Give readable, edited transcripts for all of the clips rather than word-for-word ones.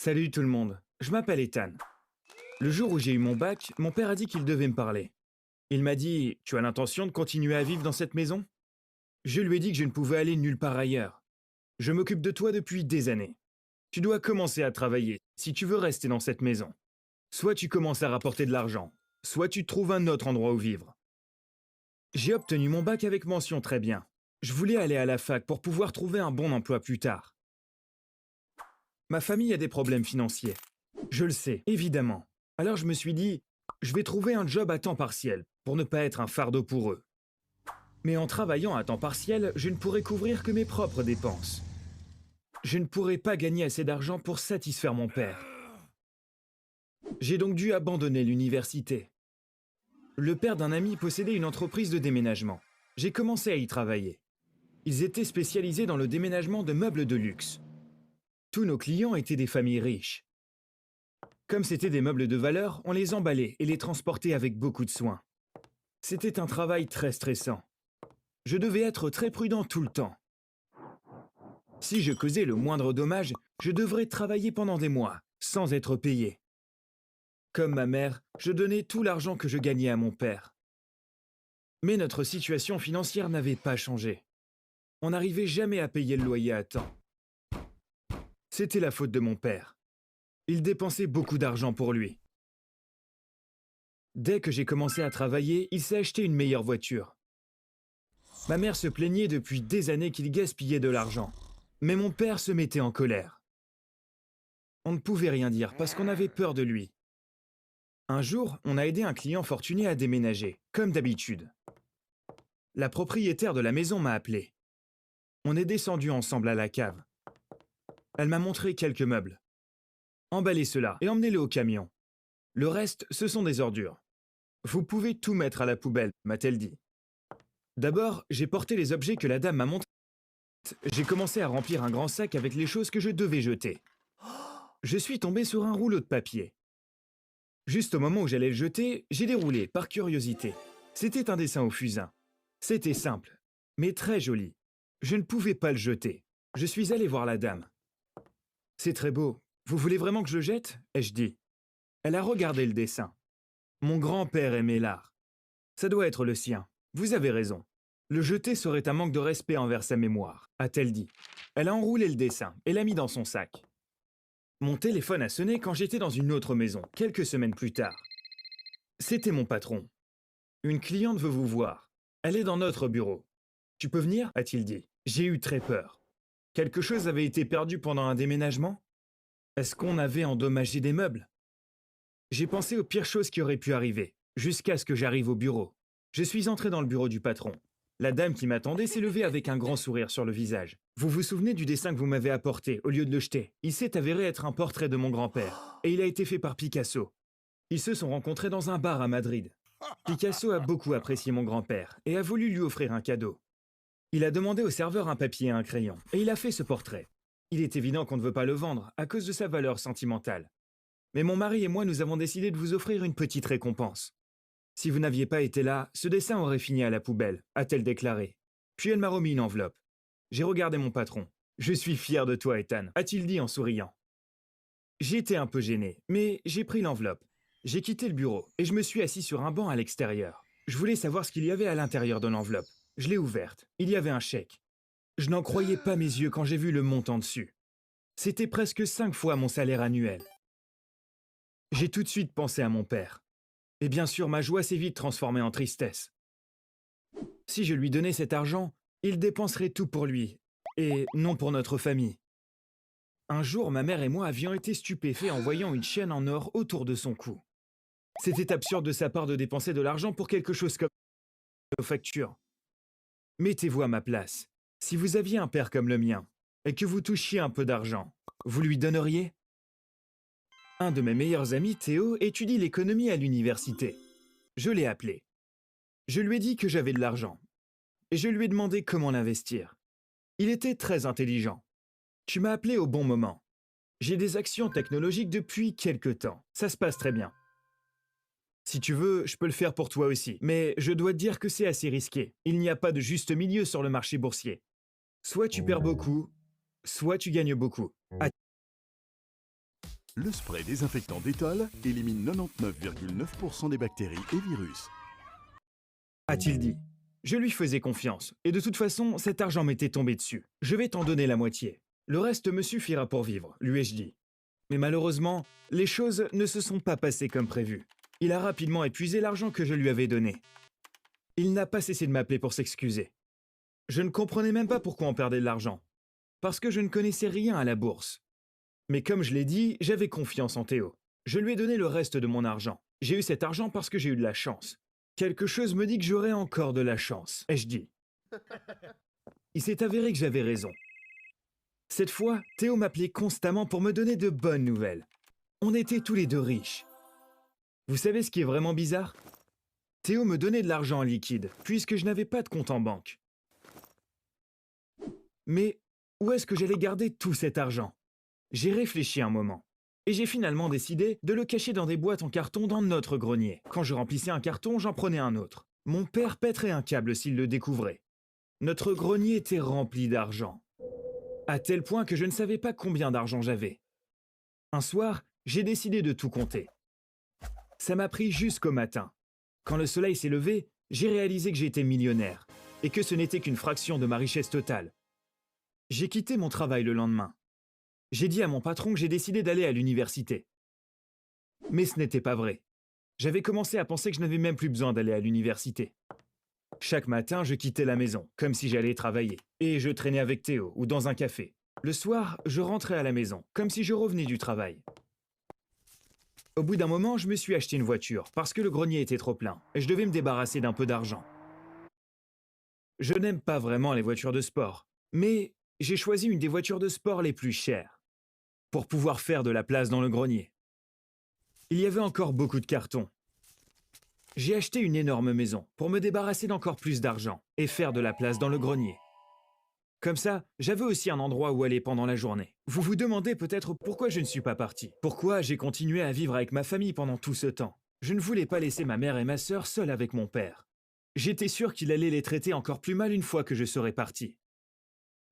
Salut tout le monde, je m'appelle Ethan. Le jour où j'ai eu mon bac, mon père a dit qu'il devait me parler. Il m'a dit: Tu as l'intention de continuer à vivre dans cette maison? Je lui ai dit que je ne pouvais aller nulle part ailleurs. Je m'occupe de toi depuis des années. Tu dois commencer à travailler si tu veux rester dans cette maison. Soit tu commences à rapporter de l'argent, soit tu trouves un autre endroit où vivre. J'ai obtenu mon bac avec mention très bien. Je voulais aller à la fac pour pouvoir trouver un bon emploi plus tard. Ma famille a des problèmes financiers. Je le sais, évidemment. Alors je me suis dit, je vais trouver un job à temps partiel pour ne pas être un fardeau pour eux. Mais en travaillant à temps partiel, je ne pourrai couvrir que mes propres dépenses. Je ne pourrai pas gagner assez d'argent pour satisfaire mon père. J'ai donc dû abandonner l'université. Le père d'un ami possédait une entreprise de déménagement. J'ai commencé à y travailler. Ils étaient spécialisés dans le déménagement de meubles de luxe. Tous nos clients étaient des familles riches. Comme c'était des meubles de valeur, on les emballait et les transportait avec beaucoup de soin. C'était un travail très stressant. Je devais être très prudent tout le temps. Si je causais le moindre dommage, je devrais travailler pendant des mois, sans être payé. Comme ma mère, je donnais tout l'argent que je gagnais à mon père. Mais notre situation financière n'avait pas changé. On n'arrivait jamais à payer le loyer à temps. C'était la faute de mon père. Il dépensait beaucoup d'argent pour lui. Dès que j'ai commencé à travailler, il s'est acheté une meilleure voiture. Ma mère se plaignait depuis des années qu'il gaspillait de l'argent. Mais mon père se mettait en colère. On ne pouvait rien dire parce qu'on avait peur de lui. Un jour, on a aidé un client fortuné à déménager, comme d'habitude. La propriétaire de la maison m'a appelé. On est descendu ensemble à la cave. Elle m'a montré quelques meubles. Emballez cela et emmenez-le au camion. Le reste, ce sont des ordures. Vous pouvez tout mettre à la poubelle, m'a-t-elle dit. D'abord, j'ai porté les objets que la dame m'a montrés. J'ai commencé à remplir un grand sac avec les choses que je devais jeter. Je suis tombé sur un rouleau de papier. Juste au moment où j'allais le jeter, j'ai déroulé, par curiosité. C'était un dessin au fusain. C'était simple, mais très joli. Je ne pouvais pas le jeter. Je suis allé voir la dame. C'est très beau. Vous voulez vraiment que je le jette? Ai-je dit. Elle a regardé le dessin. Mon grand-père aimait l'art. Ça doit être le sien. Vous avez raison. Le jeter serait un manque de respect envers sa mémoire, a-t-elle dit. Elle a enroulé le dessin et l'a mis dans son sac. Mon téléphone a sonné quand j'étais dans une autre maison, quelques semaines plus tard. C'était mon patron. Une cliente veut vous voir. Elle est dans notre bureau. Tu peux venir? A-t-il dit. J'ai eu très peur. Quelque chose avait été perdu pendant un déménagement? Est-ce qu'on avait endommagé des meubles? J'ai pensé aux pires choses qui auraient pu arriver, jusqu'à ce que j'arrive au bureau. Je suis entré dans le bureau du patron. La dame qui m'attendait s'est levée avec un grand sourire sur le visage. Vous vous souvenez du dessin que vous m'avez apporté, au lieu de le jeter? Il s'est avéré être un portrait de mon grand-père, et il a été fait par Picasso. Ils se sont rencontrés dans un bar à Madrid. Picasso a beaucoup apprécié mon grand-père, et a voulu lui offrir un cadeau. Il a demandé au serveur un papier et un crayon, et il a fait ce portrait. Il est évident qu'on ne veut pas le vendre, à cause de sa valeur sentimentale. Mais mon mari et moi, nous avons décidé de vous offrir une petite récompense. Si vous n'aviez pas été là, ce dessin aurait fini à la poubelle, a-t-elle déclaré. Puis elle m'a remis une enveloppe. J'ai regardé mon patron. Je suis fier de toi, Ethan, a-t-il dit en souriant. J'étais un peu gêné, mais j'ai pris l'enveloppe. J'ai quitté le bureau et je me suis assis sur un banc à l'extérieur. Je voulais savoir ce qu'il y avait à l'intérieur de l'enveloppe. Je l'ai ouverte. Il y avait un chèque. Je n'en croyais pas mes yeux quand j'ai vu le montant dessus. C'était presque 5 fois mon salaire annuel. J'ai tout de suite pensé à mon père. Et bien sûr, ma joie s'est vite transformée en tristesse. Si je lui donnais cet argent, il dépenserait tout pour lui, et non pour notre famille. Un jour, ma mère et moi avions été stupéfaits en voyant une chaîne en or autour de son cou. C'était absurde de sa part de dépenser de l'argent pour quelque chose comme nos factures. Mettez-vous à ma place. Si vous aviez un père comme le mien, et que vous touchiez un peu d'argent, vous lui donneriez? Un de mes meilleurs amis, Théo, étudie l'économie à l'université. Je l'ai appelé. Je lui ai dit que j'avais de l'argent. Et je lui ai demandé comment l'investir. Il était très intelligent. Tu m'as appelé au bon moment. J'ai des actions technologiques depuis quelque temps. Ça se passe très bien. Si tu veux, je peux le faire pour toi aussi. Mais je dois te dire que c'est assez risqué. Il n'y a pas de juste milieu sur le marché boursier. Soit tu perds beaucoup, soit tu gagnes beaucoup. Le spray désinfectant Dettol élimine 99,9% des bactéries et virus. A-t-il dit. Je lui faisais confiance, et de toute façon, cet argent m'était tombé dessus. Je vais t'en donner la moitié. Le reste me suffira pour vivre, lui ai-je dit. Mais malheureusement, les choses ne se sont pas passées comme prévu. Il a rapidement épuisé l'argent que je lui avais donné. Il n'a pas cessé de m'appeler pour s'excuser. Je ne comprenais même pas pourquoi on perdait de l'argent. Parce que je ne connaissais rien à la bourse. Mais comme je l'ai dit, j'avais confiance en Théo. Je lui ai donné le reste de mon argent. J'ai eu cet argent parce que j'ai eu de la chance. Quelque chose me dit que j'aurai encore de la chance, ai-je dit. Il s'est avéré que j'avais raison. Cette fois, Théo m'appelait constamment pour me donner de bonnes nouvelles. On était tous les deux riches. Vous savez ce qui est vraiment bizarre? Théo me donnait de l'argent en liquide, puisque je n'avais pas de compte en banque. Mais où est-ce que j'allais garder tout cet argent? J'ai réfléchi un moment. Et j'ai finalement décidé de le cacher dans des boîtes en carton dans notre grenier. Quand je remplissais un carton, j'en prenais un autre. Mon père pèterait un câble s'il le découvrait. Notre grenier était rempli d'argent. À tel point que je ne savais pas combien d'argent j'avais. Un soir, j'ai décidé de tout compter. Ça m'a pris jusqu'au matin. Quand le soleil s'est levé, j'ai réalisé que j'étais millionnaire et que ce n'était qu'une fraction de ma richesse totale. J'ai quitté mon travail le lendemain. J'ai dit à mon patron que j'ai décidé d'aller à l'université. Mais ce n'était pas vrai. J'avais commencé à penser que je n'avais même plus besoin d'aller à l'université. Chaque matin, je quittais la maison, comme si j'allais travailler, et je traînais avec Théo ou dans un café. Le soir, je rentrais à la maison, comme si je revenais du travail. Au bout d'un moment, je me suis acheté une voiture, parce que le grenier était trop plein, et je devais me débarrasser d'un peu d'argent. Je n'aime pas vraiment les voitures de sport, mais j'ai choisi une des voitures de sport les plus chères, pour pouvoir faire de la place dans le grenier. Il y avait encore beaucoup de cartons. J'ai acheté une énorme maison pour me débarrasser d'encore plus d'argent et faire de la place dans le grenier. Comme ça, j'avais aussi un endroit où aller pendant la journée. Vous vous demandez peut-être pourquoi je ne suis pas parti. Pourquoi j'ai continué à vivre avec ma famille pendant tout ce temps. Je ne voulais pas laisser ma mère et ma sœur seules avec mon père. J'étais sûr qu'il allait les traiter encore plus mal une fois que je serais parti.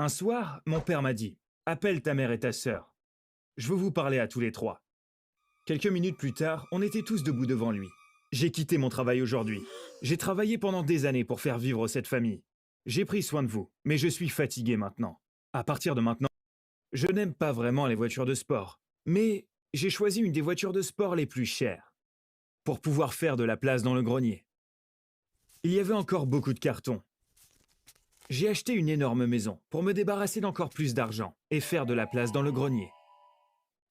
Un soir, mon père m'a dit « Appelle ta mère et ta sœur. Je veux vous parler à tous les trois. » Quelques minutes plus tard, on était tous debout devant lui. J'ai quitté mon travail aujourd'hui. J'ai travaillé pendant des années pour faire vivre cette famille. J'ai pris soin de vous, mais je suis fatigué maintenant. À partir de maintenant, je n'aime pas vraiment les voitures de sport, mais j'ai choisi une des voitures de sport les plus chères, pour pouvoir faire de la place dans le grenier. Il y avait encore beaucoup de cartons. J'ai acheté une énorme maison pour me débarrasser d'encore plus d'argent et faire de la place dans le grenier.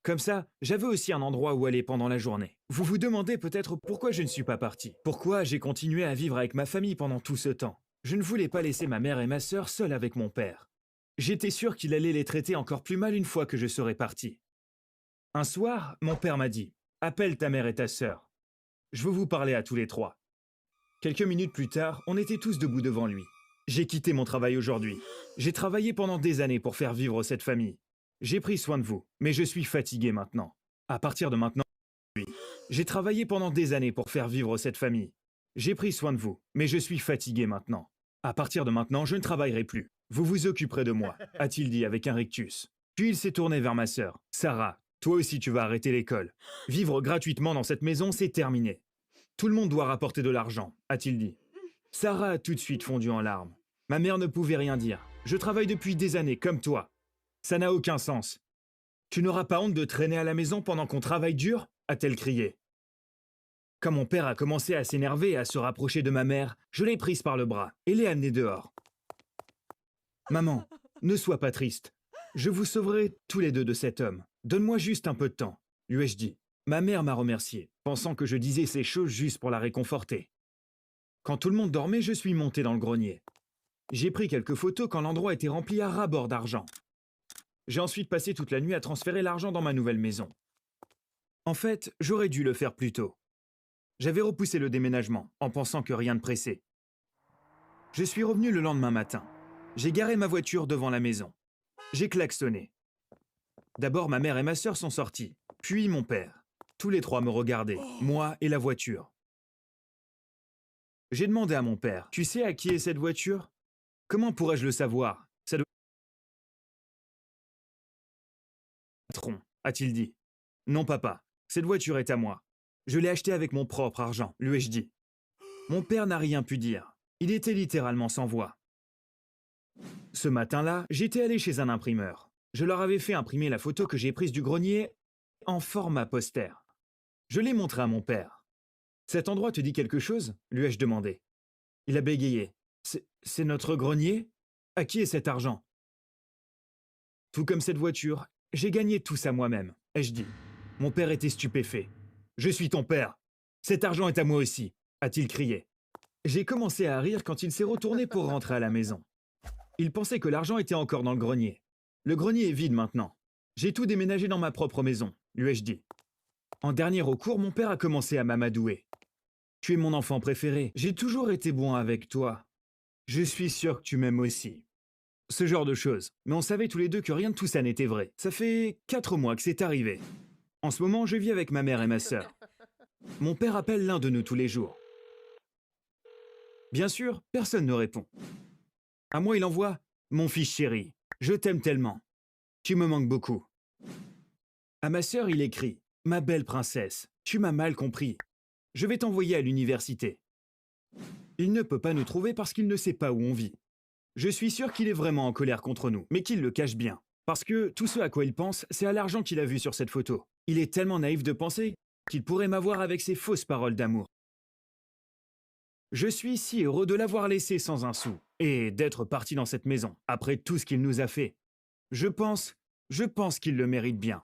Comme ça, j'avais aussi un endroit où aller pendant la journée. Vous vous demandez peut-être pourquoi je ne suis pas parti. Pourquoi j'ai continué à vivre avec ma famille pendant tout ce temps. Je ne voulais pas laisser ma mère et ma sœur seules avec mon père. J'étais sûr qu'il allait les traiter encore plus mal une fois que je serais parti. Un soir, mon père m'a dit « Appelle ta mère et ta sœur. Je veux vous parler à tous les trois. » Quelques minutes plus tard, on était tous debout devant lui. J'ai quitté mon travail aujourd'hui. J'ai travaillé pendant des années pour faire vivre cette famille. J'ai pris soin de vous, mais je suis fatigué maintenant. À partir de maintenant, j'ai travaillé pendant des années pour faire vivre cette famille. J'ai pris soin de vous, mais je suis fatigué maintenant. À partir de maintenant, je ne travaillerai plus. Vous vous occuperez de moi, a-t-il dit avec un rictus. Puis il s'est tourné vers ma sœur. Sarah, toi aussi tu vas arrêter l'école. Vivre gratuitement dans cette maison, c'est terminé. Tout le monde doit rapporter de l'argent, a-t-il dit. Sarah a tout de suite fondu en larmes. Ma mère ne pouvait rien dire. Je travaille depuis des années, comme toi. Ça n'a aucun sens. Tu n'auras pas honte de traîner à la maison pendant qu'on travaille dur? A-t-elle crié. Quand mon père a commencé à s'énerver et à se rapprocher de ma mère, je l'ai prise par le bras et l'ai amenée dehors. Maman, ne sois pas triste. Je vous sauverai tous les deux de cet homme. Donne-moi juste un peu de temps, lui ai-je dit. Ma mère m'a remercié, pensant que je disais ces choses juste pour la réconforter. Quand tout le monde dormait, je suis monté dans le grenier. J'ai pris quelques photos quand l'endroit était rempli à ras-bord d'argent. J'ai ensuite passé toute la nuit à transférer l'argent dans ma nouvelle maison. En fait, j'aurais dû le faire plus tôt. J'avais repoussé le déménagement, en pensant que rien ne pressait. Je suis revenu le lendemain matin. J'ai garé ma voiture devant la maison. J'ai klaxonné. D'abord, ma mère et ma sœur sont sorties, puis mon père. Tous les trois me regardaient, moi et la voiture. J'ai demandé à mon père, « Tu sais à qui est cette voiture? Comment pourrais-je le savoir? Ça doit être patron, a-t-il dit. Non, papa, cette voiture est à moi. Je l'ai achetée avec mon propre argent, lui ai-je dit. Mon père n'a rien pu dire. Il était littéralement sans voix. Ce matin-là, j'étais allé chez un imprimeur. Je leur avais fait imprimer la photo que j'ai prise du grenier en format poster. Je l'ai montré à mon père. Cet endroit te dit quelque chose? Lui ai-je demandé. Il a bégayé. C'est notre grenier? À qui est cet argent? Tout comme cette voiture, j'ai gagné tout ça moi-même, ai-je dit. Mon père était stupéfait. Je suis ton père. Cet argent est à moi aussi, a-t-il crié. J'ai commencé à rire quand il s'est retourné pour rentrer à la maison. Il pensait que l'argent était encore dans le grenier. Le grenier est vide maintenant. J'ai tout déménagé dans ma propre maison, lui ai-je dit. En dernier recours, mon père a commencé à m'amadouer. Tu es mon enfant préféré. J'ai toujours été bon avec toi. Je suis sûr que tu m'aimes aussi. Ce genre de choses. Mais on savait tous les deux que rien de tout ça n'était vrai. Ça fait 4 mois que c'est arrivé. En ce moment, je vis avec ma mère et ma sœur. Mon père appelle l'un de nous tous les jours. Bien sûr, personne ne répond. À moi, il envoie « Mon fils chéri, je t'aime tellement. Tu me manques beaucoup. » À ma sœur, il écrit « Ma belle princesse, tu m'as mal compris. Je vais t'envoyer à l'université. » Il ne peut pas nous trouver parce qu'il ne sait pas où on vit. Je suis sûr qu'il est vraiment en colère contre nous, mais qu'il le cache bien. Parce que tout ce à quoi il pense, c'est à l'argent qu'il a vu sur cette photo. Il est tellement naïf de penser qu'il pourrait m'avoir avec ses fausses paroles d'amour. Je suis si heureux de l'avoir laissé sans un sou et d'être parti dans cette maison, après tout ce qu'il nous a fait. Je pense qu'il le mérite bien.